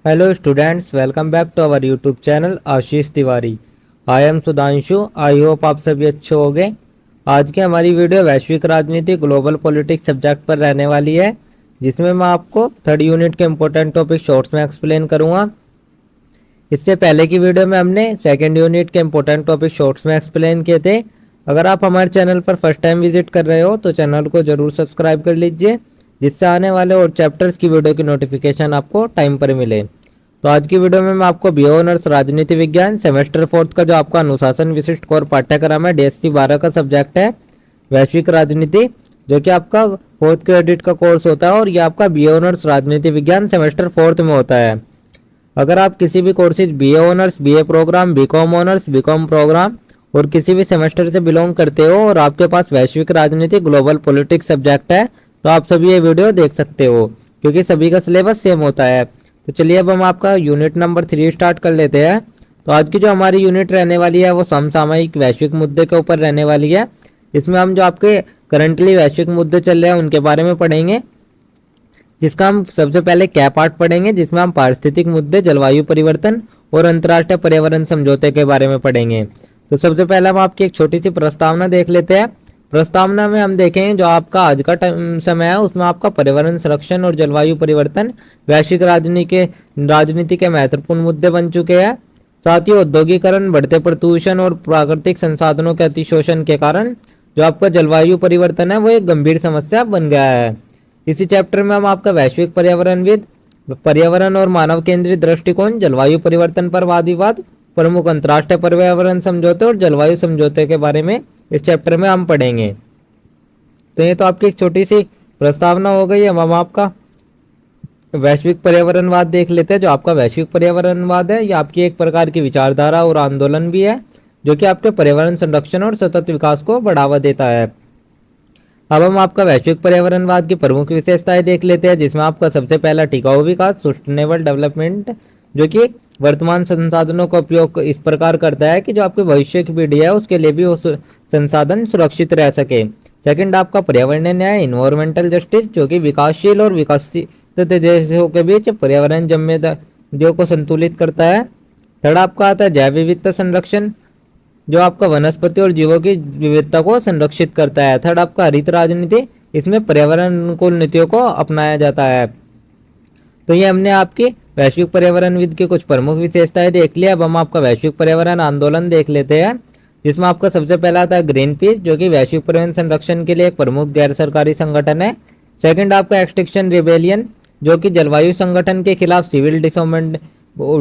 Hello students, welcome back to our YouTube channel Ashish Tiwari. I am Sudhanshu. I hope आप सभी अच्छे होंगे। आज की हमारी वीडियो वैश्विक राजनीति ग्लोबल पॉलिटिक्स सब्जेक्ट पर रहने वाली है, जिसमें मैं आपको थर्ड यूनिट के इम्पोर्टेंट टॉपिक शॉर्ट्स में एक्सप्लेन करूंगा। इससे पहले की वीडियो में हमने सेकेंड यूनिट के इम्पोर्टेंट टॉपिक शॉर्ट्स में एक्सप्लेन किए थे। अगर आप हमारे चैनल पर फर्स्ट टाइम विजिट कर रहे हो तो चैनल को जरूर सब्सक्राइब कर लीजिए, जिससे आने वाले और चैप्टर्स की वीडियो की नोटिफिकेशन आपको टाइम पर मिले। तो आज की वीडियो में मैं आपको बीए ऑनर्स राजनीति विज्ञान सेमेस्टर 4 का जो आपका अनुशासन विशिष्ट कोर पाठ्यक्रम है डीएससी 12 का सब्जेक्ट है वैश्विक राजनीति, जो कि आपका 4th क्रेडिट का कोर्स होता है और ये आपका बीए ऑनर्स राजनीति विज्ञान सेमेस्टर 4 में होता है। अगर आप किसी भी courses BA honours, BA programme, BCom honours, BCom programme और किसी भी सेमेस्टर से बिलोंग करते हो और आपके पास वैश्विक राजनीति ग्लोबल पॉलिटिक्स सब्जेक्ट है, तो आप सभी ये वीडियो देख सकते हो, क्योंकि सभी का सिलेबस सेम होता है। तो चलिए अब हम आपका यूनिट नंबर 3 स्टार्ट कर लेते हैं। तो आज की जो हमारी यूनिट रहने वाली है वो समसामयिक वैश्विक मुद्दे के ऊपर रहने वाली है। इसमें हम जो आपके करंटली वैश्विक मुद्दे चल रहे हैं उनके बारे में पढ़ेंगे, जिसका हम सबसे पहले क्या पार्ट पढ़ेंगे, जिसमें हम पारिस्थितिक मुद्दे, जलवायु परिवर्तन और अंतर्राष्ट्रीय पर्यावरण समझौते के बारे में पढ़ेंगे। तो सबसे पहले हम आपकी एक छोटी सी प्रस्तावना देख लेते हैं। प्रस्तावना में हम देखेंगे जो आपका आज का समय है उसमें आपका पर्यावरण संरक्षण और जलवायु परिवर्तन वैश्विक राजनीति के महत्वपूर्ण मुद्दे बन चुके हैं। साथ ही औद्योगिकरण, बढ़ते प्रदूषण और प्राकृतिक संसाधनों के अतिशोषण के कारण जो आपका जलवायु परिवर्तन है वो एक गंभीर समस्या बन गया है। इसी चैप्टर में हम आपका वैश्विक पर्यावरणविद, पर्यावरण और मानव केंद्रित दृष्टिकोण, जलवायु परिवर्तन पर वाद विवाद, प्रमुख अंतर्राष्ट्रीय पर्यावरण समझौते और जलवायु समझौते के बारे में इस चैप्टर में हम पढ़ेंगे। तो ये तो आपकी एक छोटी सी प्रस्तावना हो गई। अब हम आपका वैश्विक पर्यावरणवाद देख लेते हैं। जो आपका वैश्विक पर्यावरणवाद है, ये आपकी एक प्रकार की विचारधारा और आंदोलन भी है, जो कि आपके पर्यावरण संरक्षण और सतत विकास को बढ़ावा देता है। अब हम आपका वैश्विक पर्यावरणवाद की प्रमुख विशेषताएं देख लेते हैं, जिसमें आपका सबसे पहला टिकाऊ विकास, सस्टेनेबल डेवलपमेंट, जो कि वर्तमान संसाधनों का उपयोग इस प्रकार करता है कि जो आपके भविष्य की पीढ़ी है उसके लिए भी वो संसाधन सुरक्षित रह सके। सेकंड आपका पर्यावरणीय न्याय, इन्वायरमेंटल जस्टिस, जो कि विकासशील और विकसित देशों के बीच पर्यावरण जिम्मेदारियों को संतुलित करता है। थर्ड आपका आता है जैव विविधता संरक्षण, जो आपका वनस्पति और जीवों की विविधता को संरक्षित करता है। थर्ड आपका हरित राजनीति, इसमें पर्यावरण अनुकूल नीतियों को अपनाया जाता है। तो ये हमने आपकी वैश्विक पर्यावरणविद की कुछ प्रमुख विशेषताएं देख ली। अब हम आपका वैश्विक पर्यावरण आंदोलन देख लेते हैं, जिसमें आपका सबसे पहला आता है ग्रीन पीस, जो कि वैश्विक पर्यावरण संरक्षण के लिए एक प्रमुख गैर सरकारी संगठन है। सेकंड आपका एक्सटिंक्शन रिबेलियन, जो कि जलवायु संगठन के खिलाफ सिविल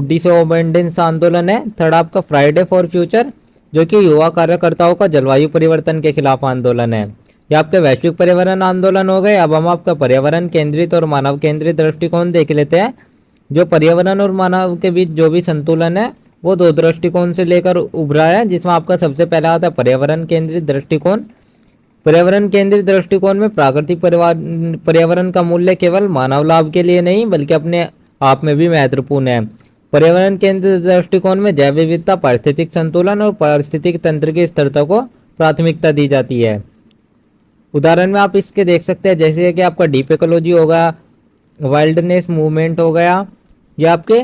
डिसोबेडियंस आंदोलन है। थर्ड आपका फ्राइडे फॉर फ्यूचर, जो कि युवा कार्यकर्ताओं का जलवायु परिवर्तन के खिलाफ आंदोलन है। ये आपके वैश्विक पर्यावरण आंदोलन हो गए। अब हम आपका पर्यावरण केंद्रित और मानव केंद्रित दृष्टिकोण देख लेते हैं। जो पर्यावरण और मानव के बीच जो भी संतुलन है वो दो दृष्टिकोण से लेकर उभरा है, जिसमें आपका सबसे पहला आता है पर्यावरण केंद्रित दृष्टिकोण। पर्यावरण केंद्रित दृष्टिकोण में प्राकृतिक पर्यावरण का मूल्य केवल मानव लाभ के लिए नहीं बल्कि अपने आप में भी महत्वपूर्ण है। पर्यावरण केंद्रित दृष्टिकोण में जैव विविधता, पारिस्थितिक संतुलन और पारिस्थितिक तंत्र की स्थिरता को प्राथमिकता दी जाती है। उदाहरण में आप इसके देख सकते हैं, जैसे कि आपका डीप इकोलॉजी हो गया, वाइल्डनेस मूवमेंट हो गया, ये आपके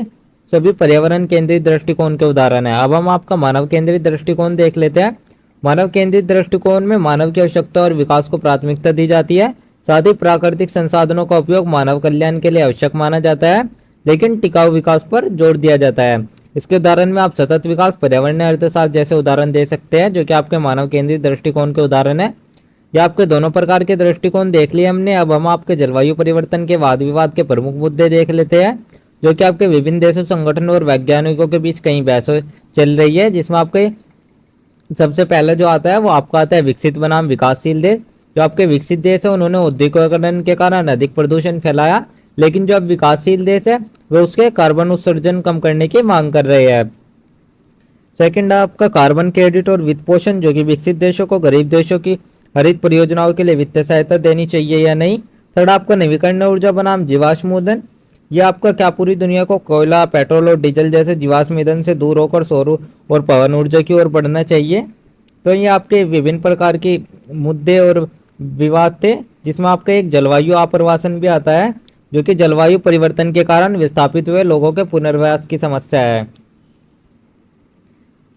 सभी पर्यावरण केंद्रित दृष्टिकोण के उदाहरण है। अब हम आपका मानव केंद्रित दृष्टिकोण देख लेते हैं। मानव केंद्रित दृष्टिकोण में मानव की आवश्यकता और विकास को प्राथमिकता दी जाती है। साथ ही प्राकृतिक संसाधनों का उपयोग मानव कल्याण के लिए आवश्यक माना जाता है, लेकिन टिकाऊ विकास पर जोर दिया जाता है। इसके उदाहरण में आप सतत विकास, पर्यावरणीय अर्थशास्त्र जैसे उदाहरण दे सकते हैं, जो कि आपके मानव केंद्रित दृष्टिकोण के उदाहरण है। या आपके दोनों प्रकार के दृष्टिकोण देख लिए हमने। अब हम आपके जलवायु परिवर्तन के वाद विवाद के प्रमुख मुद्दे देख लेते हैं, जो कि आपके विभिन्न देशों, संगठनों और वैज्ञानिकों के बीच कई बहस चल रही है, जिसमें आपके सबसे पहले जो आता है वो आपका आता है विकसित बनाम विकासशील देश। जो आपके विकसित देश है उन्होंने औद्योगिकरण के कारण अधिक प्रदूषण फैलाया, लेकिन जो अब विकासशील देश है वो उसके कार्बन उत्सर्जन कम करने की मांग कर रहे हैं। सेकंड आपका कार्बन क्रेडिट और वित्त पोषण, जो कि विकसित देशों को गरीब देशों की हरित परियोजनाओं के लिए वित्तीय सहायता देनी चाहिए या नहीं। थर्ड आपका नवीकरणीय ऊर्जा बनाम जीवाश्म ईंधन, यह आपका क्या पूरी दुनिया को कोयला, पेट्रोल और डीजल जैसे जीवाश्म ईंधन से दूर होकर सौर और पवन ऊर्जा की ओर बढ़ना चाहिए। तो ये आपके विभिन्न प्रकार के मुद्दे और विवाद थे, जिसमें आपका एक जलवायु आप्रवासन भी आता है, जो कि जलवायु परिवर्तन के कारण विस्थापित हुए लोगों के पुनर्वास की समस्या है।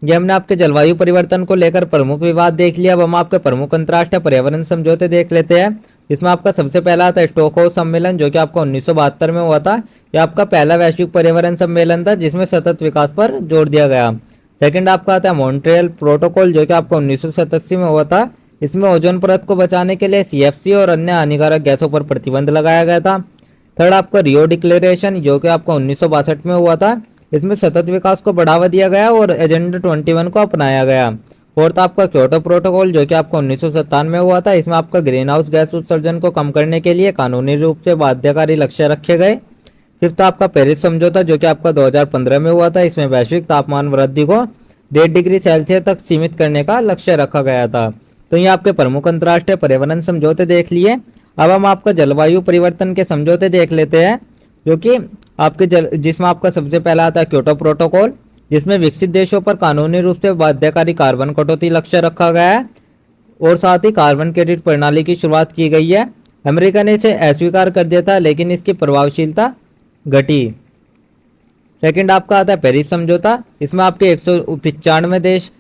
ये हमने आपके जलवायु परिवर्तन को लेकर प्रमुख विवाद देख लिया। अब हम आपके प्रमुख अंतर्राष्ट्रीय पर्यावरण समझौते देख लेते हैं। इसमें आपका सबसे पहला था स्टॉकहोम सम्मेलन, जो कि आपका 1972 में हुआ था। यह आपका पहला वैश्विक पर्यावरण सम्मेलन था जिसमें सतत विकास पर जोर दिया गया। सेकंड आपका आता है मॉन्ट्रियल प्रोटोकॉल, जो कि आपको 1987 में हुआ था। इसमें ओजोन परत को बचाने के लिए सीएफसी और अन्य हानिकारक गैसों पर प्रतिबंध लगाया गया था। थर्ड आपका रियो डिक्लेरेशन, जो कि आपका 1962 में हुआ था। इसमें सतत विकास को बढ़ावा दिया गया और एजेंडा 21 को अपनाया गया। फोर्थ आपका क्योटो प्रोटोकॉल, जो कि आपका 1997 में हुआ था। इसमें आपका ग्रीन हाउस गैस उत्सर्जन को कम करने के लिए कानूनी रूप से बाध्यकारी लक्ष्य रखे गए। फिफ्थ आपका पेरिस समझौता, जो कि आपका 2015 में हुआ था। इसमें वैश्विक तापमान वृद्धि को 1.5 डिग्री सेल्सियस तक सीमित करने का लक्ष्य रखा गया था। तो ये आपके प्रमुख अंतर्राष्ट्रीय पर्यावरण समझौते देख लिए। अब हम आपका जलवायु परिवर्तन के समझौते देख लेते हैं, जो कि आपके जिसमें आपका सबसे पहला आता है क्योटो प्रोटोकॉल, जिसमें विकसित देशों पर कानूनी रूप से बाध्यकारी कार्बन कटौती लक्ष्य रखा गया है और साथ ही कार्बन क्रेडिट प्रणाली की शुरुआत की गई है। अमेरिका ने इसे अस्वीकार कर दिया था, लेकिन इसकी प्रभावशीलता घटी। सेकंड आपका आता है पेरिस समझौता। इसमें आपके 195 देश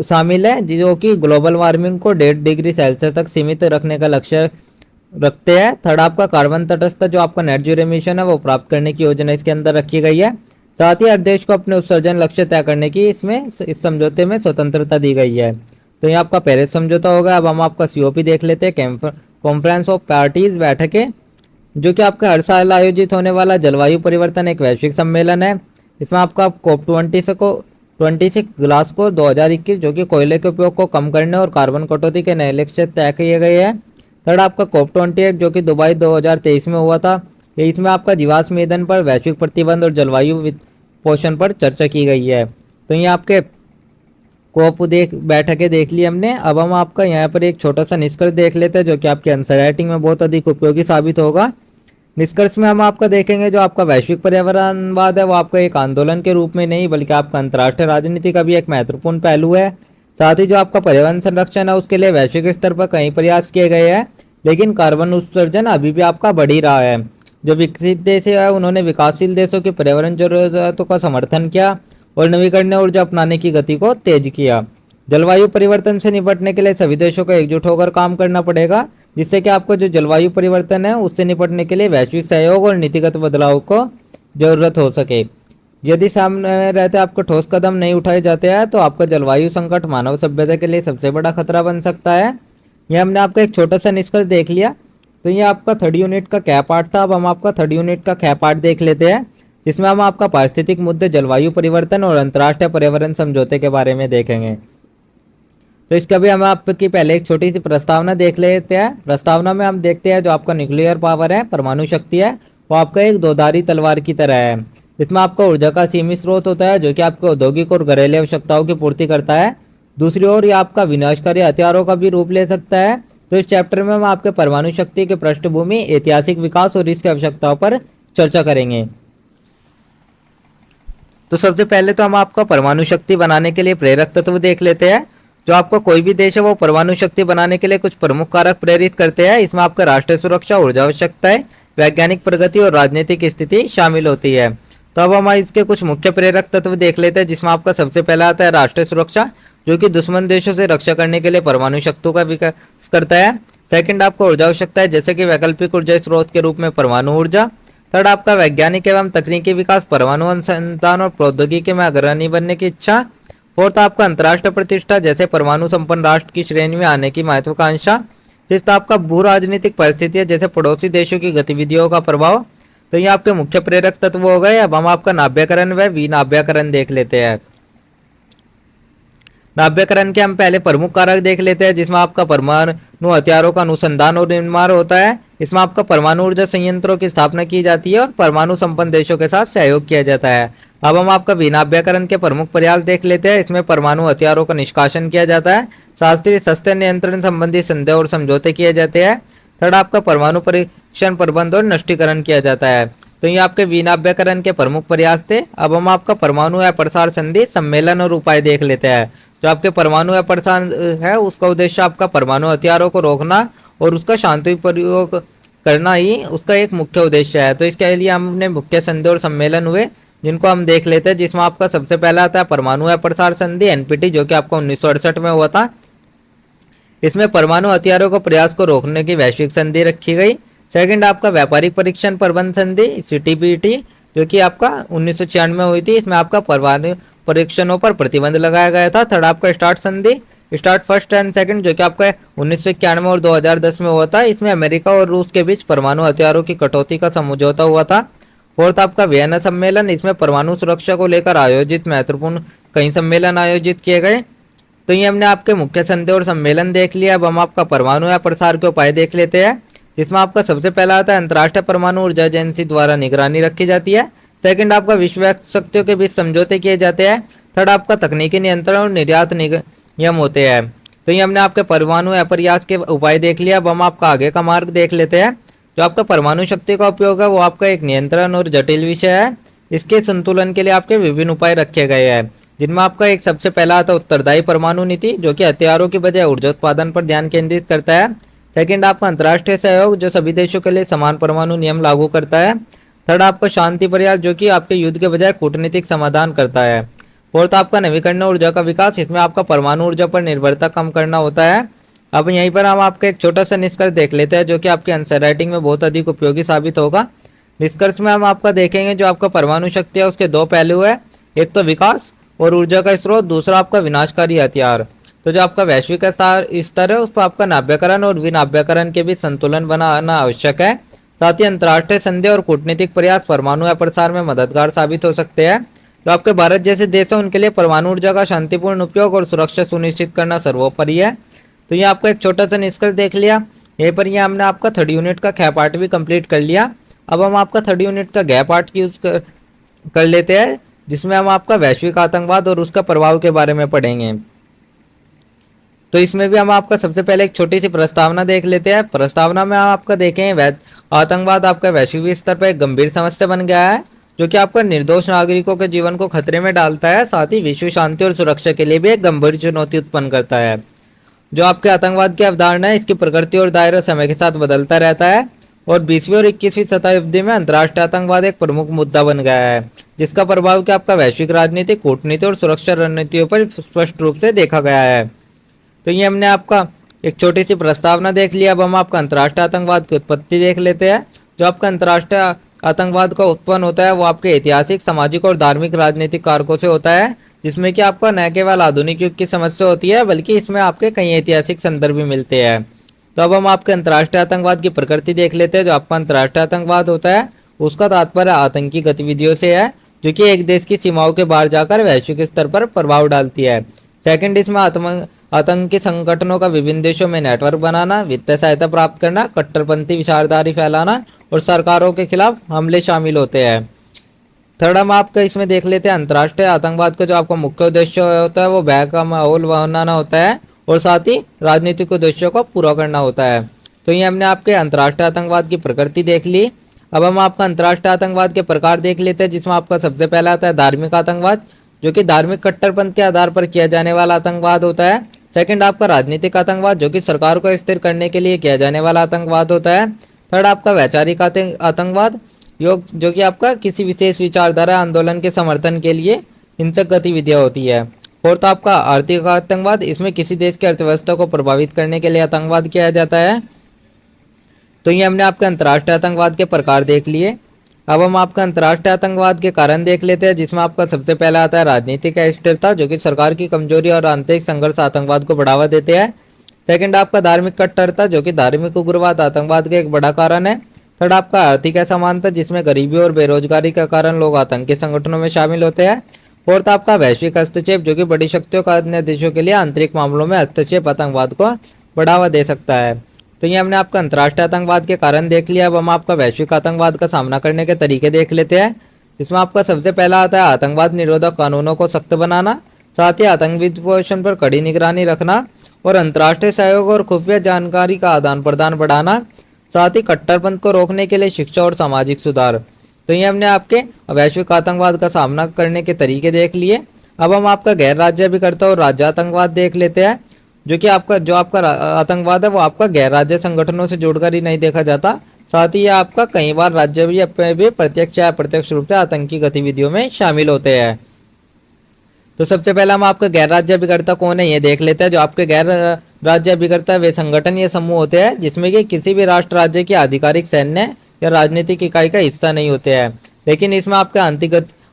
शामिल है, जो कि ग्लोबल वार्मिंग को 1.5 डिग्री सेल्सियस तक सीमित रखने का लक्ष्य रखते हैं। थर्ड आपका कार्बन तटस्थ, जो आपका नेट जीरो एमिशन है वो प्राप्त करने की योजना इसके अंदर रखी गई है। साथ ही हर देश को अपने उत्सर्जन लक्ष्य तय करने की इस समझौते में स्वतंत्रता दी गई है। तो ये आपका पेरिस समझौता होगा। अब हम आपका सीओपी देख लेते हैं, कॉन्फ्रेंस ऑफ पार्टीज बैठकें, जो कि आपका हर साल आयोजित होने वाला जलवायु परिवर्तन एक वैश्विक सम्मेलन है। इसमें आपका COP 26 ग्लासगो 2021, जो कि कोयले के उपयोग को कम करने और कार्बन कटौती के नए लक्ष्य तय किए गए हैं। थर्ड आपका COP 28, जो कि दुबई 2023 में हुआ था। इसमें आपका जीवाश्म ईंधन पर वैश्विक प्रतिबंध और जलवायु पोषण पर चर्चा की गई है। तो ये आपके कोप बैठकें देख ली हमने। अब हम आपका यहाँ पर एक छोटा सा निष्कर्ष देख लेते हैं, जो कि आपके आंसर राइटिंग में बहुत अधिक उपयोगी साबित होगा। निष्कर्ष में हम आपका देखेंगे, जो आपका वैश्विक पर्यावरणवाद है वो आपका एक आंदोलन के रूप में नहीं, बल्कि आपका अंतर्राष्ट्रीय राजनीति का भी एक महत्वपूर्ण पहलू है। साथ ही जो आपका पर्यावरण संरक्षण है उसके लिए वैश्विक स्तर पर कई प्रयास किए गए हैं, लेकिन कार्बन उत्सर्जन अभी भी आपका बढ़ ही रहा है। जो विकसित देश है उन्होंने विकासशील देशों की पर्यावरण जरूरतों का समर्थन किया और नवीकरणीय ऊर्जा अपनाने की गति को तेज किया। जलवायु परिवर्तन से निपटने के लिए सभी देशों को एकजुट होकर काम करना पड़ेगा, जिससे कि आपको जो जलवायु परिवर्तन है उससे निपटने के लिए वैश्विक सहयोग और नीतिगत बदलाव को जरूरत हो सके। यदि सामने रहते आपको ठोस कदम नहीं उठाए जाते हैं तो आपका जलवायु संकट मानव सभ्यता के लिए सबसे बड़ा खतरा बन सकता है। ये हमने आपका एक छोटा सा निष्कर्ष देख लिया। तो ये आपका थर्ड यूनिट का क्या पार्ट था। अब हम आपका थर्ड यूनिट का क्या पार्ट देख लेते हैं, जिसमें हम आपका पारिस्थितिक मुद्दे, जलवायु परिवर्तन और अंतर्राष्ट्रीय पर्यावरण समझौते के बारे में देखेंगे। तो इसका भी हम आपकी पहले एक छोटी सी प्रस्तावना देख लेते हैं। प्रस्तावना में हम देखते हैं जो आपका न्यूक्लियर पावर है, परमाणु शक्ति है, वो आपका एक दोधारी तलवार की तरह है। इसमें आपका ऊर्जा का सीमित स्रोत होता है, जो कि आपके औद्योगिक और घरेलू आवश्यकताओं की पूर्ति करता है। दूसरी ओर ये आपका विनाशकारी हथियारों का भी रूप ले सकता है। तो इस चैप्टर में हम आपके परमाणु शक्ति के पृष्ठभूमि, ऐतिहासिक विकास और इसकी आवश्यकताओं पर चर्चा करेंगे। तो सबसे पहले तो हम आपका परमाणु शक्ति बनाने के लिए प्रेरक तत्व देख लेते हैं। जो आपका कोई भी देश है वो परमाणु शक्ति बनाने के लिए कुछ प्रमुख कारक प्रेरित करते हैं। इसमें आपका राष्ट्रीय सुरक्षा, ऊर्जा आवश्यकताएं, वैज्ञानिक प्रगति और राजनीतिक स्थिति शामिल होती है। तो अब हम इसके कुछ मुख्य प्रेरक तत्व देख लेते हैं, जिसमें आपका सबसे पहला आता है राष्ट्रीय सुरक्षा, जो कि दुश्मन देशों से रक्षा करने के लिए परमाणु शक्तियों का विकास करता है। सेकंड आपको ऊर्जा आवश्यकता है, जैसे कि वैकल्पिक ऊर्जा स्रोत के रूप में परमाणु ऊर्जा। थर्ड आपका वैज्ञानिक एवं तकनीकी विकास, परमाणु अनुसंधान और प्रौद्योगिकी में अग्रणी बनने की इच्छा। फोर्थ आपका अंतर्राष्ट्रीय प्रतिष्ठा, जैसे परमाणु संपन्न राष्ट्र की श्रेणी में आने की महत्वाकांक्षा। फिफ्थ आपका भू राजनीतिक परिस्थितियां, जैसे पड़ोसी देशों की गतिविधियों का प्रभाव। तो ये आपके मुख्य प्रेरक तत्व हो गए। अब हम आपका नाभ्यकरण व विनाभ्यकरण देख लेते हैं। नाभ्यकरण के हम पहले प्रमुख कारक देख लेते हैं, जिसमें आपका परमाणु हथियारों का अनुसंधान और निर्माण होता है। इसमें आपका परमाणु ऊर्जा संयंत्रों की स्थापना की जाती है और परमाणु संपन्न देशों के साथ सहयोग किया जाता है। अब हम आपका विनाभ्यकरण के प्रमुख प्रयास देख लेते हैं। इसमें परमाणु हथियारों का निष्कासन किया जाता है, शास्त्रीय शस्त्र नियंत्रण संबंधी संदेह और समझौते किए जाते हैं। थर्ड आपका परमाणु परीक्षण, प्रबंध और नष्टीकरण किया जाता है। तो ये आपके विनाभ्यकरण के प्रमुख प्रयास थे। अब हम आपका परमाणु अप्रसार संधि, सम्मेलन और उपाय देख लेते हैं। जो आपके परमाणु अप्रसार है उसका उद्देश्य आपका परमाणु हथियारों को रोकना और उसका शांति प्रयोग करना ही उसका एक मुख्य उद्देश्य है। तो इसके लिए हमने मुख्य संधि और सम्मेलन हुए जिनको हम देख लेते हैं, जिसमें आपका सबसे पहला आता है परमाणु अप्रसार संधि एनपीटी, जो कि आपका 1968 में हुआ था। इसमें परमाणु हथियारों को प्रयास को रोकने की वैश्विक संधि रखी गई। सेकंड आपका व्यापारिक परीक्षण प्रबंध संधि सीटीपीटी, जो कि आपका 1996 में हुई थी। इसमें आपका परमाणु परीक्षणों पर प्रतिबंध लगाया गया था। थर्ड आपका स्टार्ट संधि, स्टार्ट फर्स्ट एंड सेकंड, जो कि आपका 1991 और 2010 में हुआ था। इसमें अमेरिका और रूस के बीच परमाणु हथियारों की कटौती का समझौता हुआ था। फोर्थ आपका वियना सम्मेलन, इसमें परमाणु सुरक्षा को लेकर आयोजित महत्वपूर्ण कई सम्मेलन आयोजित किए गए। तो ये हमने आपके मुख्य संधि और सम्मेलन देख लिया। अब हम आपका परमाणु या प्रसार के उपाय देख लेते हैं, जिसमें आपका सबसे पहला आता है अंतर्राष्ट्रीय परमाणु ऊर्जा एजेंसी द्वारा निगरानी रखी जाती है। सेकंड आपका विश्व शक्तियों के बीच समझौते किए जाते हैं। थर्ड आपका तकनीकी नियंत्रण और निर्यात नियम होते हैं। तो ये हमने आपके परमाणु अप्रयास के उपाय देख लिया। अब हम आपका आगे का मार्ग देख लेते हैं। जो आपका परमाणु शक्ति का उपयोग है वो आपका एक नियंत्रण और जटिल विषय है। इसके संतुलन के लिए आपके विभिन्न उपाय रखे गए हैं, जिनमें आपका एक सबसे पहला आता है उत्तरदायी परमाणु नीति, जो कि हथियारों की बजाय ऊर्जा उत्पादन पर ध्यान केंद्रित करता है। सेकंड आपका अंतर्राष्ट्रीय सहयोग, जो सभी देशों के लिए समान परमाणु नियम लागू करता है। थर्ड आपका शांति प्रयास, जो कि आपके युद्ध के बजाय कूटनीतिक समाधान करता है। फोर्थ आपका नवीकरणीय ऊर्जा का विकास, इसमें आपका परमाणु ऊर्जा पर निर्भरता कम करना होता है। अब यहीं पर हम आपका एक छोटा सा निष्कर्ष देख लेते हैं, जो कि आपके आंसर राइटिंग में बहुत अधिक उपयोगी साबित होगा। निष्कर्ष में हम आपका देखेंगे जो आपका परमाणु शक्ति है उसके दो पहलू है, एक तो विकास और ऊर्जा का स्रोत, दूसरा आपका विनाशकारी हथियार। तो जो आपका वैश्विक स्तर है उस पर आपका नाभ्यकरण और विनाभ्यकरण के बीच संतुलन बनाना आवश्यक है। साथ ही अंतर्राष्ट्रीय संधि और कूटनीतिक प्रयास परमाणु अप्रसार में मददगार साबित हो सकते हैं। जो आपके भारत जैसे देश हैं उनके लिए परमाणु ऊर्जा का शांतिपूर्ण उपयोग और सुरक्षा सुनिश्चित करना सर्वोपरि है। तो ये आपका एक छोटा सा निष्कर्ष देख लिया। यहीं पर ये हमने आपका थर्ड यूनिट का ख पार्ट भी कंप्लीट कर लिया। अब हम आपका थर्ड यूनिट का ग पार्ट यूज कर लेते हैं, जिसमें हम आपका वैश्विक आतंकवाद और उसका प्रभाव के बारे में पढ़ेंगे। तो इसमें भी हम आपका सबसे पहले एक छोटी सी प्रस्तावना देख लेते हैं। प्रस्तावना में हम आपका देखें आतंकवाद आपका वैश्विक स्तर पर एक गंभीर समस्या बन गया है, जो कि आपका निर्दोष नागरिकों के जीवन को खतरे में डालता है। साथ ही विश्व शांति और सुरक्षा के लिए भी एक गंभीर चुनौती उत्पन्न करता है। जो आपके आतंकवाद की अवधारणा है इसकी प्रकृति और दायरा समय के साथ बदलता रहता है और 20वीं और 21वीं शताब्दी में अंतर्राष्ट्रीय आतंकवाद एक प्रमुख मुद्दा बन गया है, जिसका प्रभाव कि आपका वैश्विक राजनीति, कूटनीति और सुरक्षा रणनीतियों पर स्पष्ट रूप से देखा गया है। तो ये हमने आपका एक छोटी सी प्रस्तावना देख लिया। अब हम आपका अंतर्राष्ट्रीय आतंकवाद की उत्पत्ति देख लेते हैं। जो आपका अंतर्राष्ट्रीय आतंकवाद का उत्पन्न होता है वो आपके ऐतिहासिक, सामाजिक और धार्मिक राजनीतिक कारकों से होता है, जिसमें कि आपका न केवल आधुनिक युग की समस्या होती है बल्कि इसमें आपके कई ऐतिहासिक संदर्भ भी मिलते हैं। तो अब हम आपके अंतर्राष्ट्रीय आतंकवाद की प्रकृति देख लेते हैं। जो आपका अंतर्राष्ट्रीय आतंकवाद होता है उसका तात्पर्य आतंकी गतिविधियों से है, जो कि एक देश की सीमाओं के बाहर जाकर वैश्विक स्तर पर प्रभाव डालती है। सेकंड, इसमें आतंकी संगठनों का विभिन्न देशों में नेटवर्क बनाना, वित्तीय सहायता प्राप्त करना, कट्टरपंथी विचारधारा फैलाना और सरकारों के खिलाफ हमले शामिल होते हैं। थर्ड, हम आपका इसमें देख लेते हैं अंतर्राष्ट्रीय आतंकवाद का जो आपका मुख्य उद्देश्य होता है वो भय का माहौल बनाना होता है और साथ ही राजनीतिक उद्देश्यों को पूरा करना होता है। तो ये हमने आपके अंतर्राष्ट्रीय आतंकवाद की प्रकृति देख ली। अब हम आपका अंतर्राष्ट्रीय आतंकवाद के प्रकार देख लेते हैं, जिसमें आपका सबसे पहला आता है धार्मिक आतंकवाद, जो कि धार्मिक कट्टरपंथ के आधार पर किया जाने वाला आतंकवाद होता है। सेकंड, आपका राजनीतिक आतंकवाद, जो कि सरकार को स्थिर करने के लिए किया जाने वाला आतंकवाद होता है। थर्ड, आपका वैचारिक आतंकवाद, जो कि आपका किसी विशेष विचारधारा आंदोलन के समर्थन के लिए हिंसक गतिविधियां होती है। फोर्थ, आपका आर्थिक आतंकवाद, इसमें किसी देश की अर्थव्यवस्था को प्रभावित करने के लिए आतंकवाद किया जाता है। तो ये हमने आपके अंतर्राष्ट्रीय आतंकवाद के प्रकार देख लिए। अब हम आपका अंतर्राष्ट्रीय आतंकवाद के कारण देख लेते हैं, जिसमें आपका सबसे पहला आता है राजनीतिक अस्थिरता, जो कि सरकार की कमजोरी और आंतरिक संघर्ष आतंकवाद को बढ़ावा देते हैं। सेकंड, आपका धार्मिक कट्टरता, जो कि धार्मिक उग्रवाद आतंकवाद का एक बड़ा कारण है। थर्ड, आपका आर्थिक असमानता, जिसमें गरीबी और बेरोजगारी के कारण लोग आतंकी संगठनों में शामिल होते हैं। फोर्थ, आपका वैश्विक हस्तक्षेप, जो कि बड़ी शक्तियों का अन्य देशों के लिए आंतरिक मामलों में हस्तक्षेप आतंकवाद को बढ़ावा दे सकता है। तो ये हमने आपका अंतर्राष्ट्रीय आतंकवाद के कारण देख लिया। अब हम आपका वैश्विक आतंकवाद का सामना करने के तरीके देख लेते हैं, जिसमें आपका सबसे पहला आता है आतंकवाद निरोधक कानूनों को सख्त बनाना, साथ ही आतंकी पोषण पर कड़ी निगरानी रखना और अंतर्राष्ट्रीय सहयोग और खुफिया जानकारी का आदान प्रदान बढ़ाना, साथ ही कट्टरपंथ को रोकने के लिए शिक्षा और सामाजिक सुधार। तो ये हमने आपके वैश्विक आतंकवाद का सामना करने के तरीके देख लिए। अब हम आपका गैर राज्याभिकर्ता और राज्य आतंकवाद देख लेते हैं, जो कि आपका आतंकवाद है वो आपका गैर राज्य संगठनों से जुड़कर ही नहीं देखा जाता, साथ ही ये आपका कई बार राज्य भी प्रत्यक्ष या अप्रत्यक्ष रूप से आतंकी गतिविधियों में शामिल होते हैं। तो सबसे पहला हम आपका गैर राज्य अभिकर्ता कौन है ये देख लेते हैं। जो आपके गैर राज्य अभिकर्ता वे संगठन या समूह होते हैं जिसमें कि किसी भी राष्ट्र राज्य की आधिकारिक सैन्य या राजनीतिक इकाई का हिस्सा नहीं होते हैं, लेकिन इसमें आपके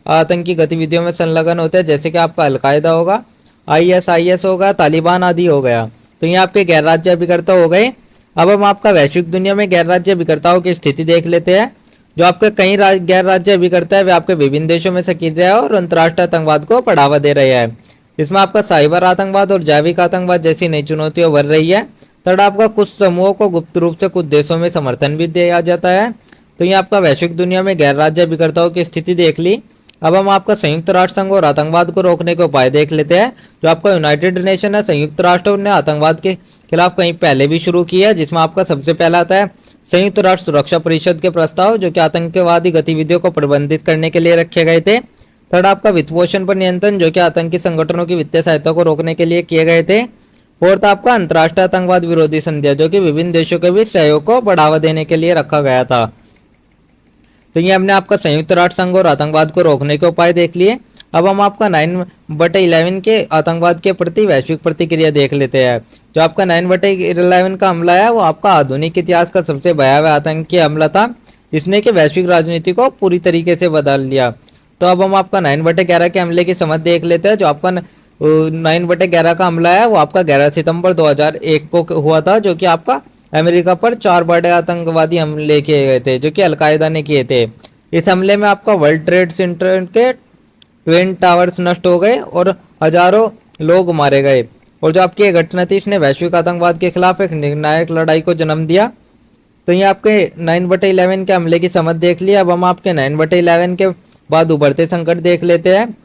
आतंकी गतिविधियों में संलग्न होते हैं, जैसे कि आपका अलकायदा होगा, ISIS होगा, तालिबान आदि हो गया। तो ये आपके गैर राज्य अभिकर्ता हो गए। अब हम आपका वैश्विक दुनिया में गैर राज्य अभिकर्ताओं की स्थिति देख लेते हैं। जो आपके कई गैर राज्य अभिकर्ता है वे आपके विभिन्न देशों में सक्रिय है और अंतर्राष्ट्रीय आतंकवाद को बढ़ावा दे रहे हैं। इसमें आपका साइबर आतंकवाद और जैविक आतंकवाद जैसी नई चुनौतियां बढ़ रही है। थर्ड, आपका कुछ समूहों को गुप्त रूप से कुछ देशों में समर्थन भी दिया जाता है। तो ये आपका वैश्विक दुनिया में गैर राज्य अभिकर्ताओं की स्थिति देख ली। अब हम आपका संयुक्त राष्ट्र संघ और आतंकवाद को रोकने के उपाय देख लेते हैं। जो आपका यूनाइटेड नेशन है, संयुक्त राष्ट्र ने आतंकवाद के खिलाफ कहीं पहले भी शुरू किया है, जिसमें आपका सबसे पहला आता है संयुक्त राष्ट्र सुरक्षा परिषद के प्रस्ताव, जो कि आतंकवादी गतिविधियों को प्रबंधित करने के लिए रखे गए थे। थर्ड, आपका वित्त पोषण पर नियंत्रण, जो कि आतंकी संगठनों की वित्तीय सहायता को रोकने के लिए किए गए थे। फोर्थ, आपका अंतर्राष्ट्रीय आतंकवाद विरोधी संध्या, जो कि विभिन्न देशों के बीच सहयोग को बढ़ावा देने के लिए रखा गया था। तो ये हमने आपका संयुक्त राष्ट्र संघ और आतंकवाद को रोकने के उपाय देख लिए। अब हम आपका 9/11 के आतंकवाद के प्रति वैश्विक प्रतिक्रिया देख लेते हैं। जो आपका 9/11 का हमला है वो आपका आधुनिक इतिहास का सबसे भयावह आतंकी हमला था, जिसने कि वैश्विक राजनीति को पूरी तरीके से बदल दिया। तो अब हम आपका 9/11 के हमले की समझ देख लेते हैं। जो आपका 9/11 का हमला है वो आपका 11 सितंबर 2001 को हुआ था, जो कि आपका अमेरिका पर 4 बड़े आतंकवादी हमले किए गए थे, जो कि अलकायदा ने किए थे। इस हमले में आपका वर्ल्ड ट्रेड सेंटर के ट्विन टावर्स नष्ट हो गए और हजारों लोग मारे गए। और जो आपकी घटना थी इसने वैश्विक आतंकवाद के खिलाफ एक निर्णायक लड़ाई को जन्म दिया। तो ये आपके 9/11 के हमले की समझ देख लिया। अब हम आपके 9/11 के बाद उभरते संकट देख लेते हैं।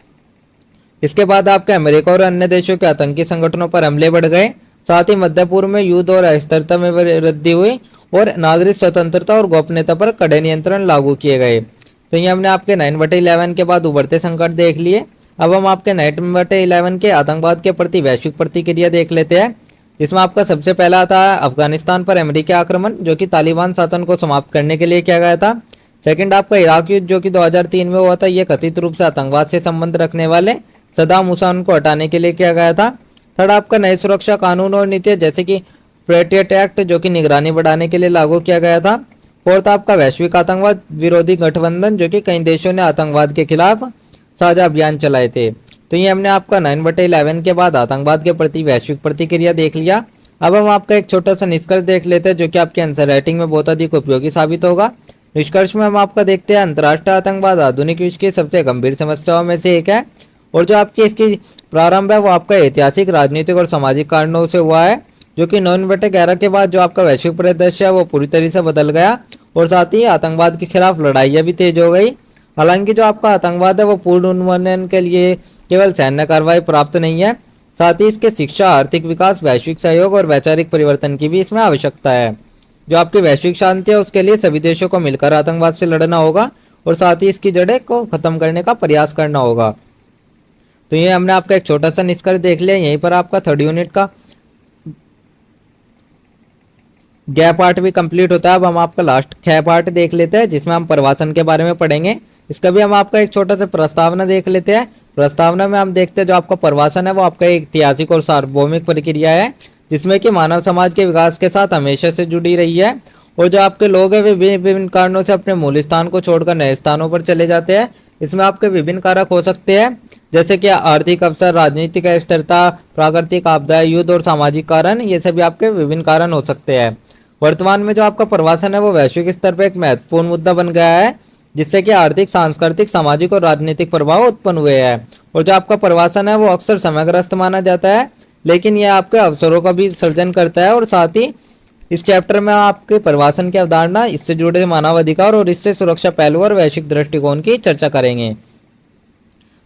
इसके बाद आपके अमेरिका और अन्य देशों के आतंकी संगठनों पर हमले बढ़ गए। साथ ही मध्य पूर्व में युद्ध और अस्थिरता में वृद्धि हुई और नागरिक स्वतंत्रता और गोपनीयता पर कड़े नियंत्रण लागू किए गए। तो ये हमने आपके 9/11 के बाद उभरते संकट देख लिए। अब हम आपके 9/11 के आतंकवाद के प्रति वैश्विक प्रतिक्रिया देख लेते हैं, जिसमें आपका सबसे पहला आता है अफगानिस्तान पर अमेरिकी आक्रमण, जो कि तालिबान शासन को समाप्त करने के लिए किया गया था। सेकंड, आपका इराक युद्ध, जो कि 2003 में हुआ था। यह कथित रूप से आतंकवाद से संबंध रखने वाले सद्दाम हुसैन को हटाने के लिए किया गया था। थर्ड, आपका नए सुरक्षा कानून और नीतियां जैसे कि पेट्रियट एक्ट, जो कि निगरानी बढ़ाने के लिए लागू किया गया था। फोर्थ, आपका वैश्विक आतंकवाद विरोधी गठबंधन, जो कि कई देशों ने आतंकवाद के खिलाफ साझा अभियान चलाए थे। तो ये हमने आपका 9/11 के बाद आतंकवाद के प्रति वैश्विक प्रतिक्रिया देख लिया। अब हम आपका एक छोटा सा निष्कर्ष देख लेते हैं, जो कि आपके आंसर राइटिंग में बहुत अधिक उपयोगी साबित होगा। निष्कर्ष में हम आपका देखते हैं अंतर्राष्ट्रीय आतंकवाद आधुनिक विश्व की सबसे गंभीर समस्याओं में से एक है, और जो आपकी इसकी प्रारंभ है वो आपका ऐतिहासिक, राजनीतिक और सामाजिक कारणों से हुआ है, जो कि 9/11 के बाद जो आपका वैश्विक परिदृश्य है वो पूरी तरह से बदल गया और साथ ही आतंकवाद के खिलाफ लड़ाइयाँ भी तेज हो गई। हालांकि जो आपका आतंकवाद है वो पूर्ण उन्मूलन के लिए केवल सैन्य कार्रवाई प्राप्त नहीं है, साथ ही इसके शिक्षा, आर्थिक विकास, वैश्विक सहयोग और वैचारिक परिवर्तन की भी इसमें आवश्यकता है। जो आपकी वैश्विक शांति है उसके लिए सभी देशों को मिलकर आतंकवाद से लड़ना होगा और साथ ही इसकी जड़ें को खत्म करने का प्रयास करना होगा। तो ये हमने आपका एक छोटा सा निष्कर्ष देख लिया। यहीं पर आपका थर्ड यूनिट का गैप पार्ट भी कंप्लीट होता है। अब हम आपका लास्ट ख पार्ट देख लेते हैं, जिसमें हम प्रवासन के बारे में पढ़ेंगे। इसका भी हम आपका एक छोटा सा प्रस्तावना देख लेते हैं। प्रस्तावना में हम देखते हैं जो आपका प्रवासन है वो आपका एक ऐतिहासिक और सार्वभौमिक प्रक्रिया है, जिसमें कि मानव समाज के विकास के साथ हमेशा से जुड़ी रही है। और जो आपके लोग हैं वे विभिन्न कारणों से अपने मूल स्थान को छोड़कर नए स्थानों पर चले जाते हैं। इसमें आपके विभिन्न कारक हो सकते हैं, जैसे कि आर्थिक अवसर, राजनीतिक अस्थिरता, प्राकृतिक आपदाएं, युद्ध और सामाजिक कारण। ये सभी आपके विभिन्न कारण हो सकते हैं। वर्तमान में जो आपका प्रवासन है वो वैश्विक स्तर पर एक महत्वपूर्ण मुद्दा बन गया है, जिससे कि आर्थिक, सांस्कृतिक, सामाजिक और राजनीतिक प्रभाव उत्पन्न हुए हैं। और जो आपका प्रवासन है वो अक्सर समयग्रस्त माना जाता है, लेकिन यह आपके अवसरों का भी सर्जन करता है। और साथ ही इस चैप्टर में आपके प्रवासन की अवधारणा, इससे जुड़े मानवाधिकार और इससे सुरक्षा पहलू और वैश्विक दृष्टिकोण की चर्चा करेंगे।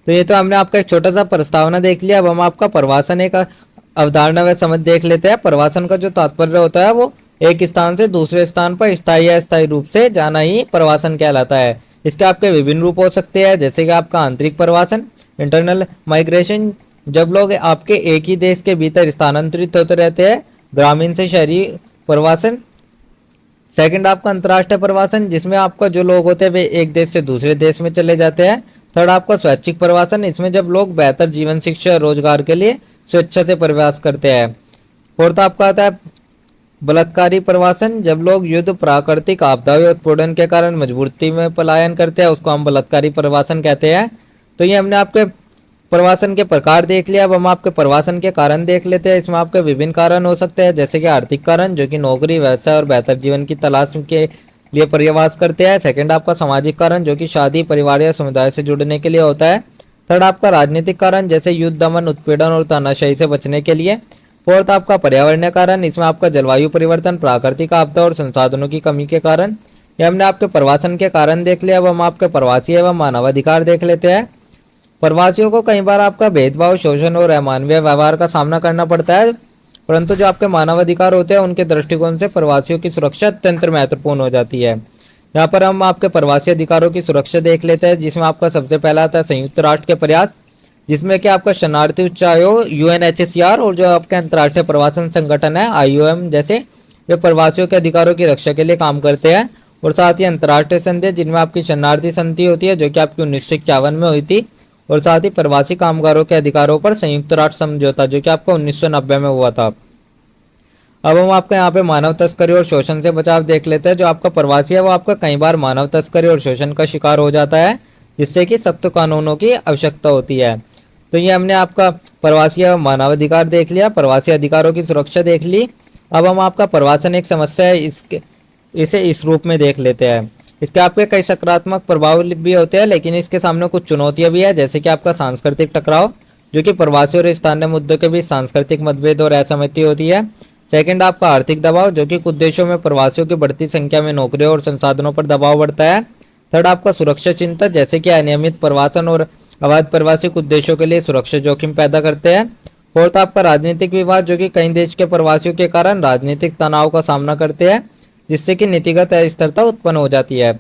तो ये तो हमने आपका एक छोटा सा प्रस्तावना देख लिया। अब हम आपका प्रवासन एक अवधारणा व समझ देख लेते हैं। प्रवासन का जो तात्पर्य होता है वो एक स्थान से दूसरे स्थान पर स्थायी या अस्थायी रूप से जाना ही प्रवासन कहलाता है। इसके आपके विभिन्न रूप हो सकते हैं, जैसे कि आपका आंतरिक प्रवासन, इंटरनल माइग्रेशन, जब लोग आपके एक ही देश के भीतर स्थानांतरित होते रहते हैं। ग्रामीण से शहरी प्रवासन, सेकंड आपका अंतर्राष्ट्रीय प्रवासन, जिसमें आपका जो लोग होते हैं वे एक देश से दूसरे देश में चले जाते हैं। थर्ड आपका स्वैच्छिक प्रवासन, इसमें जब लोग बेहतर जीवन, शिक्षा और रोजगार के लिए स्वेच्छा से प्रवास करते हैं। फोर्थ आपका आता है बलात्कारी प्रवासन, जब लोग युद्ध, प्राकृतिक आपदाओं या उत्पीड़न के कारण मजबूरी में पलायन करते हैं, उसको हम बलात्कारी प्रवासन कहते हैं। तो ये हमने आपके प्रवासन के प्रकार देख लिया। अब हम आपके प्रवासन के कारण देख लेते हैं। इसमें आपके विभिन्न कारण हो सकते हैं, जैसे कि आर्थिक कारण, जो कि नौकरी, व्यवसाय और बेहतर जीवन की तलाश के लिए प्रवास करते हैं। सेकंड आपका सामाजिक कारण, जो कि शादी, परिवार या समुदाय से जुड़ने के लिए होता है। थर्ड आपका राजनीतिक कारण, जैसे युद्ध, दमन, उत्पीड़न और तानाशाही से बचने के लिए। फोर्थ आपका पर्यावरणीय कारण, इसमें आपका जलवायु परिवर्तन, प्राकृतिक आपदा और संसाधनों की कमी के कारण। ये हमने आपके प्रवासन के कारण देख लिया। अब हम आपके प्रवासी एवं मानवाधिकार देख लेते हैं। प्रवासियों को कई बार आपका भेदभाव, शोषण और अमानवीय व्यवहार का सामना करना पड़ता है, परंतु जो आपके मानवाधिकार होते हैं उनके दृष्टिकोण से प्रवासियों की सुरक्षा अत्यंत महत्वपूर्ण हो जाती है। यहाँ पर हम आपके प्रवासी अधिकारों की सुरक्षा देख लेते हैं, जिसमें आपका सबसे पहला आता है संयुक्त राष्ट्र के प्रयास, जिसमें कि आपका शरणार्थी उच्चायोग UNHCR और जो आपके अंतर्राष्ट्रीय प्रवासन संगठन है IOM जैसे, वे प्रवासियों के अधिकारों की रक्षा के लिए काम करते हैं। और साथ ही अंतर्राष्ट्रीय संधि, जिनमें आपकी शरणार्थी संधि होती है, जो कि आपकी 1951 में हुई थी। और साथ ही प्रवासी कामगारों के अधिकारों पर संयुक्त राष्ट्र समझौता, जो कि आपका 1990 में हुआ था। अब हम आपका यहाँ पे मानव तस्करी और शोषण से बचाव देख लेते हैं। जो आपका प्रवासी है वो आपका कई बार मानव तस्करी और शोषण का शिकार हो जाता है, जिससे कि सख्त कानूनों की आवश्यकता होती है। तो ये हमने आपका प्रवासी और मानवाधिकार देख लिया, प्रवासी अधिकारों की सुरक्षा देख ली। अब हम आपका प्रवासन एक समस्या है, इसे इस रूप में देख लेते हैं। इसके आपके कई सकारात्मक प्रभाव भी होते हैं, लेकिन इसके सामने कुछ चुनौतियां भी है, जैसे कि आपका सांस्कृतिक टकराव, जो कि प्रवासी और स्थानीय मुद्दों के बीच सांस्कृतिक मतभेद और असहमति होती है। सेकंड आपका आर्थिक दबाव, जो कि कुछ देशों में प्रवासियों की बढ़ती संख्या में नौकरियों और संसाधनों पर दबाव बढ़ता है। थर्ड आपका सुरक्षा चिंता, जैसे कि अनियमित प्रवासन और अवैध प्रवासी कुछ देशों के लिए सुरक्षा जोखिम पैदा करते हैं। फोर्थ आपका राजनीतिक विवाद, जो कि कई देश के प्रवासियों के कारण राजनीतिक तनाव का सामना करते हैं, जिससे कि नीतिगत अस्थिरता उत्पन्न हो जाती है।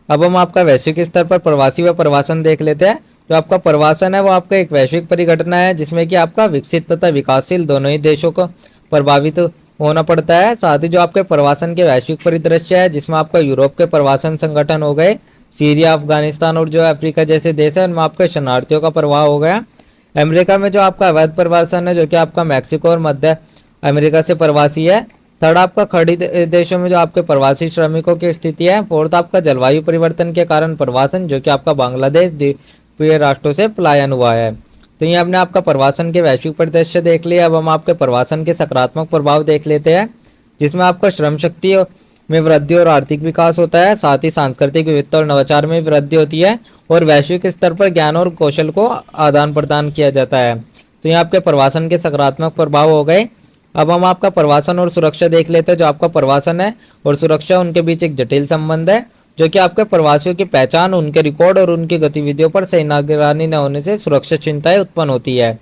अब हम आपका वैश्विक स्तर पर प्रवासी व प्रवासन देख लेते हैं। जो आपका प्रवासन है वो आपका एक वैश्विक परिघटना है, जिसमें कि आपका विकसित तथा विकासशील दोनों ही देशों को प्रभावित होना पड़ता है। साथ ही जो आपके प्रवासन के वैश्विक परिदृश्य है, जिसमें आपका यूरोप के प्रवासन संगठन हो गए, सीरिया, अफगानिस्तान और जो अफ्रीका जैसे देश है, उनमें आपके शरणार्थियों का प्रवाह हो गया। अमेरिका में जो आपका अवैध प्रवासन है, जो कि आपका मैक्सिको और मध्य अमेरिका से प्रवासी है। थर्ड आपका खाड़ी देशों में जो आपके प्रवासी श्रमिकों की स्थिति है। फोर्थ आपका जलवायु परिवर्तन के कारण प्रवासन, जो कि आपका बांग्लादेश द्वीपीय राष्ट्रों से पलायन हुआ है। तो ये हमने आपका प्रवासन के वैश्विक परिदृश्य देख लिया। अब हम आपके प्रवासन के सकारात्मक प्रभाव देख लेते हैं, जिसमें आपका श्रम शक्ति में वृद्धि और आर्थिक विकास होता है। साथ ही सांस्कृतिक विविधता और नवाचार में वृद्धि होती है, और वैश्विक स्तर पर ज्ञान और कौशल को आदान प्रदान किया जाता है। तो ये आपके प्रवासन के सकारात्मक प्रभाव हो गए। अब हम आपका प्रवासन और सुरक्षा देख लेते हैं। जो आपका प्रवासन है और सुरक्षा, उनके बीच एक जटिल संबंध है, जो कि आपके प्रवासियों की पहचान, उनके रिकॉर्ड और उनकी गतिविधियों पर सही निगरानी न होने से सुरक्षा चिंताएं उत्पन्न होती है।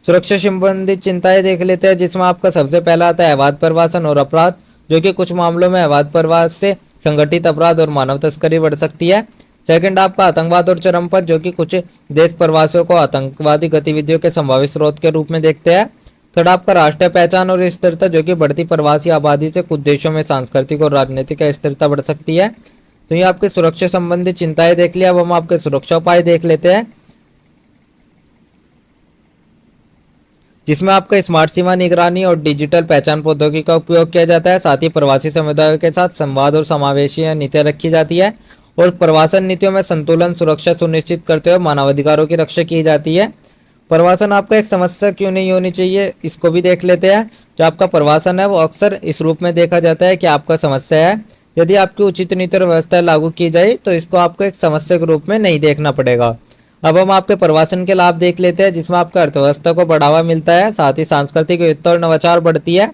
सुरक्षा संबंधित चिंताएं देख लेते हैं, जिसमें आपका सबसे पहला आता है अवैध प्रवासन और अपराध, जो कि कुछ मामलों में अवैध प्रवास से संगठित अपराध और मानव तस्करी बढ़ सकती है। सेकंड आपका आतंकवाद और चरमपंथ, जो कि कुछ देश प्रवासियों को आतंकवादी गतिविधियों के संभावित स्रोत के रूप में देखते हैं। थर्ड आपका राष्ट्रीय पहचान और स्थिरता, जो कि बढ़ती प्रवासी आबादी से कुछ देशों में सांस्कृतिक और राजनीतिक स्थिरता बढ़ सकती है। तो ये आपके सुरक्षा संबंधी चिंताएं देख लिया। अब हम आपके सुरक्षा उपाय देख लेते हैं, जिसमें आपका स्मार्ट सीमा निगरानी और डिजिटल पहचान प्रौद्योगिकी का उपयोग किया जाता है। साथ ही प्रवासी समुदायों के साथ संवाद और समावेशी नीतियां रखी जाती है, और प्रवासन नीतियों में संतुलन, सुरक्षा सुनिश्चित करते हुए मानवाधिकारों की रक्षा की जाती है। प्रवासन आपका एक समस्या क्यों नहीं होनी चाहिए, इसको भी देख लेते हैं। जो आपका प्रवासन है वो अक्सर इस रूप में देखा जाता है कि आपका समस्या है। यदि आपकी उचित नीति और व्यवस्था लागू की जाए तो इसको आपको एक समस्या के रूप में नहीं देखना पड़ेगा। अब हम आपके प्रवासन के लाभ देख लेते हैं, जिसमें आपका अर्थव्यवस्था को बढ़ावा मिलता है। साथ ही सांस्कृतिक विविधता और नवाचार बढ़ती है,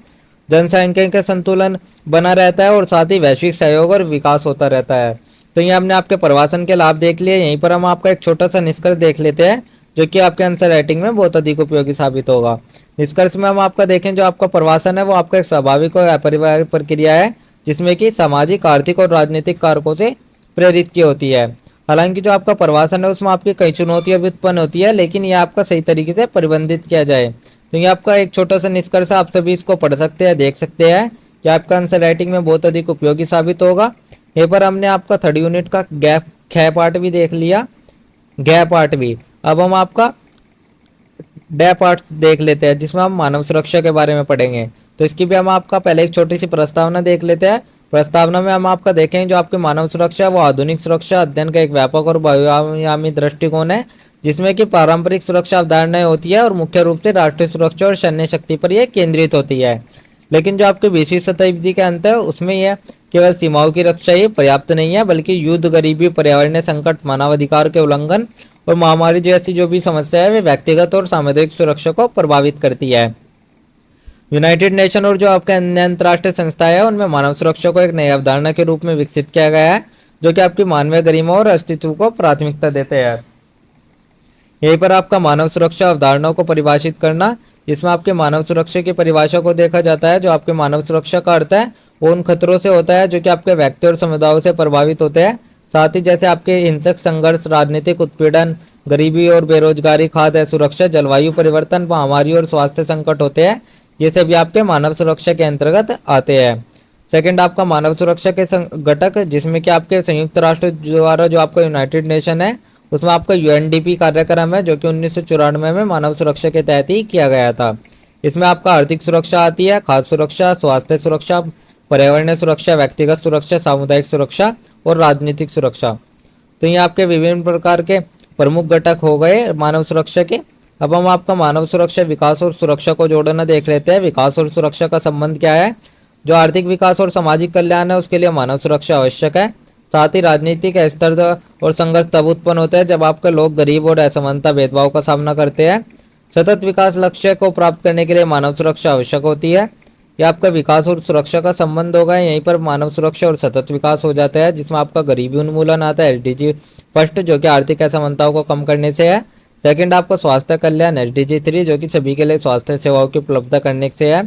जनसंख्या का संतुलन बना रहता है, और साथ ही वैश्विक सहयोग और विकास होता रहता है। तो ये हमने आपके प्रवासन के लाभ देख लिए। यहीं पर हम आपका एक छोटा सा निष्कर्ष देख लेते हैं, जो कि आपके आंसर राइटिंग में बहुत अधिक उपयोगी साबित होगा। निष्कर्ष में हम आपका देखें, जो आपका प्रवासन है वो आपका एक स्वाभाविक और अपरिहार्य प्रक्रिया है, जिसमें कि सामाजिक, आर्थिक और राजनीतिक कारकों से प्रेरित की होती है। हालांकि जो आपका प्रवासन है उसमें आपकी कई चुनौतियां भी उत्पन्न होती है, लेकिन ये आपका सही तरीके से प्रबंधित किया जाए। तो ये आपका एक छोटा सा निष्कर्ष, आप सभी इसको पढ़ सकते हैं, देख सकते हैं कि आपका आंसर राइटिंग में बहुत अधिक उपयोगी साबित होगा। यहाँ पर हमने आपका थर्ड यूनिट का गैप ख पार्ट भी देख लिया, गै पार्ट भी। अब हम आपका डे पार्ट देख लेते हैं जिसमें हम मानव सुरक्षा के बारे में पढ़ेंगे। तो इसकी भी हम आपका पहले एक छोटी सी प्रस्तावना देख लेते हैं। प्रस्तावना में हम आपका देखेंगे जो आपकी मानव सुरक्षा है वो आधुनिक सुरक्षा अध्ययन का एक व्यापक और बहुआयामी दृष्टिकोण है, जिसमें कि पारंपरिक सुरक्षा अवधारणाएं होती है और मुख्य रूप से राष्ट्रीय सुरक्षा और सैन्य शक्ति पर यह केंद्रित होती है। लेकिन जो आपके 20वीं शताब्दी के अंत है उसमें यह केवल सीमाओं की रक्षा ही पर्याप्त नहीं है, बल्कि युद्ध, गरीबी, पर्यावरणीय संकट, मानवाधिकार के उल्लंघन और महामारी जैसी जो भी समस्या है वे व्यक्तिगत और सामुदायिक सुरक्षा को प्रभावित करती है। यूनाइटेड नेशन और जो आपके अन्य अंतर्राष्ट्रीय संस्थाएं हैं उनमें मानव सुरक्षा को एक नई अवधारणा के रूप में विकसित किया गया है, जो कि आपकी मानवीय गरिमा और अस्तित्व को प्राथमिकता देते हैं। यहीं पर आपका मानव सुरक्षा अवधारणाओं को परिभाषित करना, जिसमें आपके मानव सुरक्षा की परिभाषा को देखा जाता है। जो आपके मानव सुरक्षा का अर्थ है वो उन खतरों से होता है जो कि आपके व्यक्ति और समुदायों से प्रभावित होते हैं। साथ ही जैसे आपके हिंसक संघर्ष, राजनीतिक उत्पीड़न, गरीबी और बेरोजगारी, खाद्य सुरक्षा, जलवायु परिवर्तन, महामारी और स्वास्थ्य संकट होते हैं, ये सभी आपके मानव सुरक्षा के अंतर्गत आते हैं। सेकंड आपका मानव सुरक्षा के घटक, जिसमें कि आपके संयुक्त राष्ट्र द्वारा जो आपका यूनाइटेड नेशन है उसमें आपका यूएनडीपी कार्यक्रम है, जो कि 1994 में मानव सुरक्षा के तहत ही किया गया था। इसमें आपका आर्थिक सुरक्षा आती है, खाद्य सुरक्षा, स्वास्थ्य सुरक्षा, पर्यावरणीय सुरक्षा, व्यक्तिगत सुरक्षा, सामुदायिक सुरक्षा और राजनीतिक सुरक्षा। तो ये आपके विभिन्न प्रकार के प्रमुख घटक हो गए मानव सुरक्षा के। अब हम आपका मानव सुरक्षा, विकास और सुरक्षा को जोड़ना देख लेते हैं। विकास और सुरक्षा का संबंध क्या है? जो आर्थिक विकास और सामाजिक कल्याण है उसके लिए मानव सुरक्षा आवश्यक है। साथ ही राजनीतिक अस्थिरता और संघर्ष तब उत्पन्न होता है जब आपके लोग गरीब और असमानता भेदभाव का सामना करते हैं। सतत विकास लक्ष्य को प्राप्त करने के लिए मानव सुरक्षा आवश्यक होती है। यह आपका विकास और सुरक्षा का संबंध होगा। यहीं पर मानव सुरक्षा और सतत विकास हो जाता है, जिसमें आपका गरीबी उन्मूलन आता है, एसडीजी फर्स्ट, जो कि आर्थिक असमानताओं को कम करने से है। सेकंड आपका स्वास्थ्य कल्याण, एसडीजी 3, जो कि सभी के लिए स्वास्थ्य सेवाओं की उपलब्धता करने से है।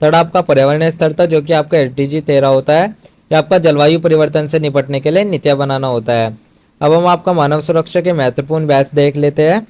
थर्ड आपका पर्यावरणीय स्थिरता, जो कि आपका एसडीजी 13 होता है। यह आपका जलवायु परिवर्तन से निपटने के लिए नीतियां बनाना होता है। अब हम आपका मानव सुरक्षा के महत्वपूर्ण बैच देख लेते हैं।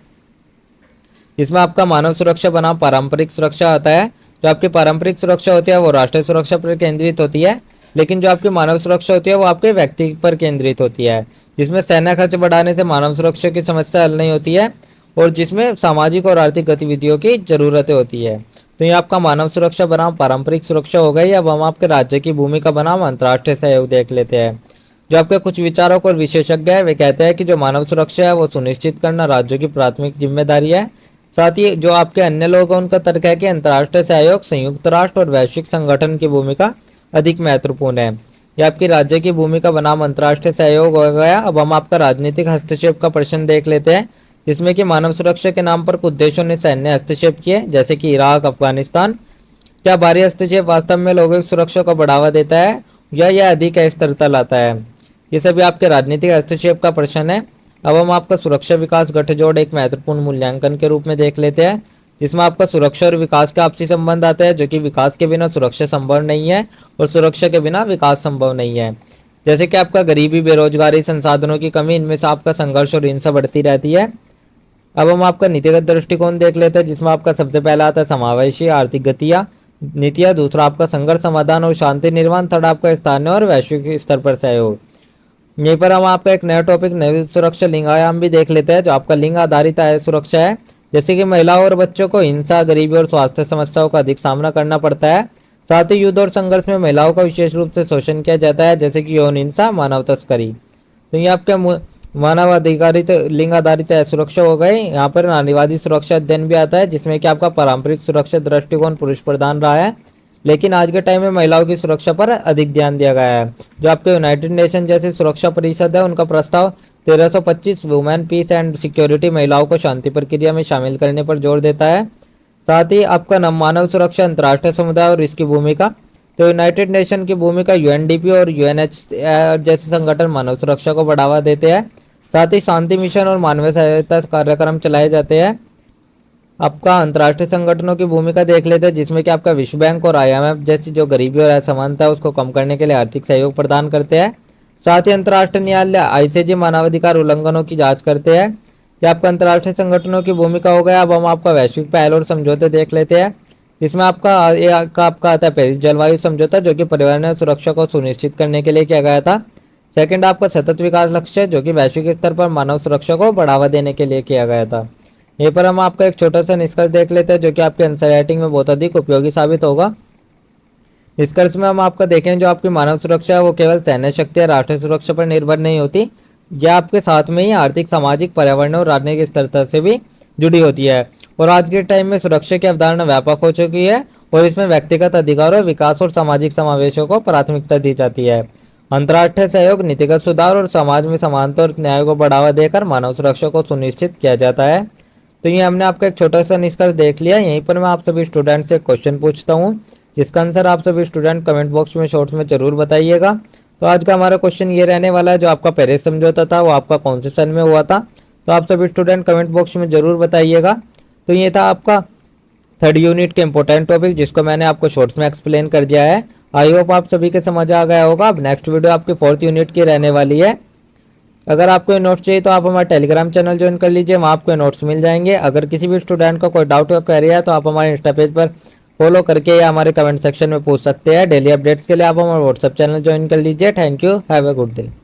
इसमें आपका मानव सुरक्षा बनाम पारंपरिक सुरक्षा आता है। जो आपकी पारंपरिक सुरक्षा होती है वो राष्ट्रीय सुरक्षा पर केंद्रित होती है, लेकिन जो आपकी मानव सुरक्षा होती है वो आपके व्यक्ति पर केंद्रित होती है, जिसमें सैन्य खर्च बढ़ाने से मानव सुरक्षा की समस्या हल नहीं होती है और जिसमें सामाजिक और आर्थिक गतिविधियों की जरूरतें होती है। तो ये आपका मानव सुरक्षा बनाम पारंपरिक सुरक्षा हो गई। अब हम आपके राज्य की भूमिका बनाम अंतर्राष्ट्रीय सहयोग देख लेते हैं। जो आपके कुछ विचारक और विशेषज्ञ है वे कहते हैं कि जो मानव सुरक्षा है वो सुनिश्चित करना राज्यों की प्राथमिक जिम्मेदारी है। साथ ही जो आपके अन्य लोग हैं उनका तर्क है कि अंतर्राष्ट्रीय सहयोग, संयुक्त राष्ट्र और वैश्विक संगठन की भूमिका अधिक महत्वपूर्ण है। यह आपकी राज्य की भूमिका बनाम अंतर्राष्ट्रीय सहयोग हो गया। अब हम आपका राजनीतिक हस्तक्षेप का प्रश्न देख लेते हैं, जिसमें कि मानव सुरक्षा के नाम पर कुछ देशों ने सैन्य हस्तक्षेप किए, जैसे कि इराक, अफगानिस्तान। क्या भारी हस्तक्षेप वास्तव में लोगों की सुरक्षा को बढ़ावा देता है या यह अधिक अस्थिरता लाता है? ये सभी आपके राजनीतिक हस्तक्षेप का प्रश्न है। अब हम आपका सुरक्षा विकास गठजोड़ एक महत्वपूर्ण मूल्यांकन के रूप में देख लेते हैं, जिसमें आपका सुरक्षा और विकास का आपसी संबंध आता है, जो कि विकास के बिना सुरक्षा संभव नहीं है और सुरक्षा के बिना विकास संभव नहीं है। जैसे कि आपका गरीबी, बेरोजगारी, संसाधनों की कमी, इनमें से आपका संघर्ष और हिंसा बढ़ती रहती है। अब हम आपका नीतिगत दृष्टिकोण देख लेते हैं, जिसमें आपका सबसे पहला आता है समावेशी आर्थिक गतियाँ नीतियाँ, दूसरा आपका संघर्ष समाधान और शांति निर्माण, थर्ड आपका स्थानीय और वैश्विक स्तर पर सहयोग। यहीं पर हम आपका एक नया टॉपिक नई सुरक्षा लिंग आयाम भी देख लेते हैं, जो आपका लिंग आधारित सुरक्षा है। जैसे कि महिलाओं और बच्चों को हिंसा, गरीबी और स्वास्थ्य समस्याओं का अधिक सामना करना पड़ता है। साथ ही युद्ध और संघर्ष में महिलाओं का विशेष रूप से शोषण किया जाता है, जैसे कि यौन हिंसा, मानव तस्करी। तो ये आपके मानव अधिकारित लिंग आधारित सुरक्षा हो गई। यहाँ पर नारीवादी सुरक्षा अध्ययन भी आता है, जिसमें कि आपका पारंपरिक सुरक्षा दृष्टिकोण पुरुष प्रधान रहा है, लेकिन आज के टाइम में महिलाओं की सुरक्षा पर अधिक ध्यान दिया गया है। जो आपके यूनाइटेड नेशन जैसी सुरक्षा परिषद है उनका प्रस्ताव 1325 वुमेन पीस एंड सिक्योरिटी, महिलाओं को शांति प्रक्रिया में शामिल करने पर जोर देता है। साथ ही आपका मानव सुरक्षा, अंतर्राष्ट्रीय समुदाय और इसकी भूमिका। तो यूनाइटेड नेशन की भूमिका, यूएनडीपी और यूएनएचसीआर जैसे संगठन मानव सुरक्षा को बढ़ावा देते हैं। साथ ही शांति मिशन और मानवीय सहायता कार्यक्रम चलाए जाते हैं। आपका अंतर्राष्ट्रीय संगठनों की भूमिका देख लेते हैं, जिसमें कि आपका विश्व बैंक और आईएमएफ जैसी जो गरीबी और असमानता है उसको कम करने के लिए आर्थिक सहयोग प्रदान करते हैं। साथ ही अंतर्राष्ट्रीय न्यायालय आईसीजे मानवाधिकार उल्लंघनों की जांच करते हैं। यह आपका अंतर्राष्ट्रीय संगठनों की भूमिका हो गया। अब हम आपका वैश्विक पहल और समझौते देख लेते हैं, जिसमें आपका आता है पेरिस जलवायु समझौता, जो कि पर्यावरण सुरक्षा को सुनिश्चित करने के लिए किया गया था। सेकंड आपका सतत विकास लक्ष्य, जो कि वैश्विक स्तर पर मानव सुरक्षा को बढ़ावा देने के लिए किया गया था। यहीं पर हम आपका एक छोटा सा निष्कर्ष देख लेते हैं, जो कि आपके आंसर राइटिंग में बहुत अधिक उपयोगी साबित होगा। निष्कर्ष में हम आपका देखें, जो आपकी मानव सुरक्षा है वो केवल सैन्य शक्ति या राष्ट्रीय सुरक्षा पर निर्भर नहीं होती, यह आपके साथ में ही आर्थिक, सामाजिक, पर्यावरण और राजनीतिक स्तर से भी जुड़ी होती है। और आज के टाइम में सुरक्षा की अवधारणा व्यापक हो चुकी है और इसमें व्यक्तिगत अधिकारों, विकास और सामाजिक समावेशों को प्राथमिकता दी जाती है। अंतर्राष्ट्रीय सहयोग, नीतिगत सुधार और समाज में समानता और न्याय को बढ़ावा देकर मानव सुरक्षा को सुनिश्चित किया जाता है। तो ये हमने आपका एक छोटा सा निष्कर्ष देख लिया। यहीं पर मैं आप सभी स्टूडेंट से क्वेश्चन पूछता हूँ, जिसका आंसर आप सभी स्टूडेंट कमेंट बॉक्स में शॉर्ट्स में जरूर बताइएगा। तो आज का हमारा क्वेश्चन ये रहने वाला है, जो आपका पेरिस समझौता था वो आपका कौन से सन में हुआ था? तो आप सभी स्टूडेंट कमेंट बॉक्स में जरूर बताइएगा। तो ये था आपका थर्ड यूनिट के इंपॉर्टेंट टॉपिक, जिसको मैंने आपको शॉर्ट्स में एक्सप्लेन कर दिया है। आई होप आप सभी के समझ आ गया होगा। अब नेक्स्ट वीडियो आपकी फोर्थ यूनिट की रहने वाली है। अगर आपको नोट्स चाहिए तो आप हमारा टेलीग्राम चैनल ज्वाइन कर लीजिए, वहाँ आपको नोट्स मिल जाएंगे। अगर किसी भी स्टूडेंट का कोई डाउट या क्वेरी है तो आप हमारे इंस्टा पेज पर फॉलो करके या हमारे कमेंट सेक्शन में पूछ सकते हैं। डेली अपडेट्स के लिए आप हमारा व्हाट्सएप चैनल ज्वाइन कर लीजिए। Thank you, have a good day.